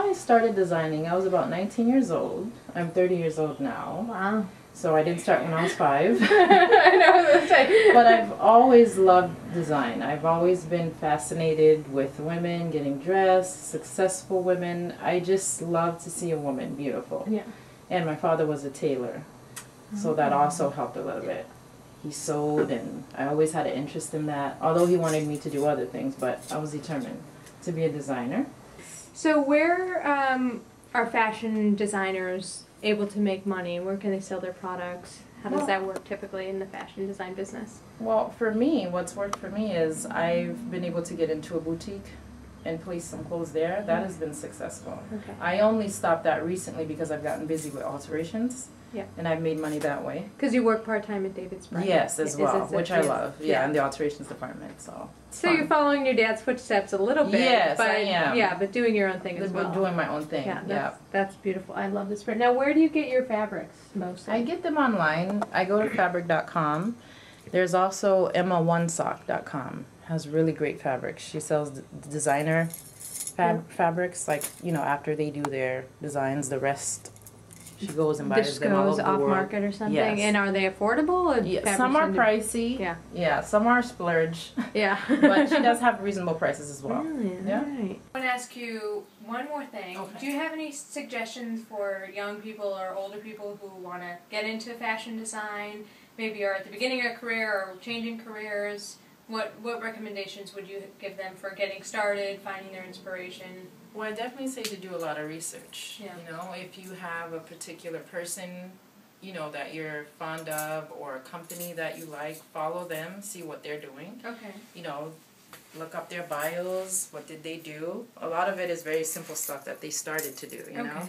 I started designing, I was about 19 years old. I'm 30 years old now. Wow. So I didn't start when I was 5. I know what I'm saying. But I've always loved design. I've always been fascinated with women getting dressed, successful women. I just love to see a woman beautiful. Yeah. And my father was a tailor, so that also helped a little bit. He sewed, and I always had an interest in that, although he wanted me to do other things, but I was determined to be a designer. So where are fashion designers able to make money? Where can they sell their products? How does that work typically in the fashion design business? Well, for me, what's worked for me is I've been able to get into a boutique and place some clothes there. That has been successful. Okay. I only stopped that recently because I've gotten busy with alterations. Yeah. And I've made money that way. Because you work part-time at David's Bridal. Yes, as well, which I love. Yeah, in the alterations department. So you're following your dad's footsteps a little bit. Yes, but, I am. Yeah, but doing your own thing as well. Doing my own thing. Yeah, that's beautiful. I love this print. Now, where do you get your fabrics mostly? I get them online. I go to fabric.com. There's also emma1sock.com. Has really great fabrics. She sells designer fabrics, like, you know, after they do their designs, the rest she goes and buys them all over the world. Off market or something. Yes. And are they affordable? Or yeah, some are pricey. Yeah. Yeah, some are splurge. Yeah. But she does have reasonable prices as well. Really? Yeah. Right. I want to ask you one more thing. Okay. Do you have any suggestions for young people or older people who want to get into fashion design, maybe are at the beginning of a career or changing careers? What recommendations would you give them for getting started, finding their inspiration? Well, I definitely say to do a lot of research. Yeah. You know, if you have a particular person, you know, that you're fond of, or a company that you like, follow them, see what they're doing. Okay. You know, look up their bios, what did they do. A lot of it is very simple stuff that they started to do, you know.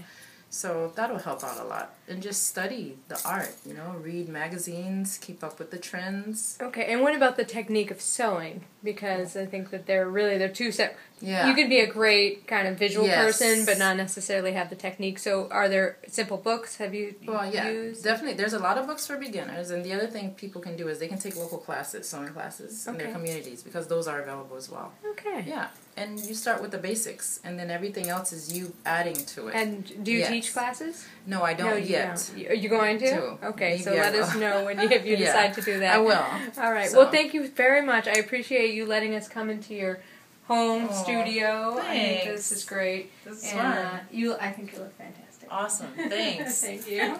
So that'll help out a lot. And just study the art, you know, read magazines, keep up with the trends. Okay, and what about the technique of sewing? Because I think that they're two separate. Yeah. You could be a great kind of visual Yes. person, but not necessarily have the technique. So are there simple books? Have you used? Definitely. There's a lot of books for beginners. And the other thing people can do is they can take local classes, sewing classes in their communities, because those are available as well. Okay. Yeah. And you start with the basics, and then everything else is you adding to it. And do you teach classes? No, I don't yet. Are you going to? To. Okay, Maybe so I let us will. know if you decide to do that. I will. All right. So. Well, thank you very much. I appreciate you letting us come into your home studio. Thanks. I think this is great. This is fun. I think you look fantastic. Awesome. Thanks. Thank you.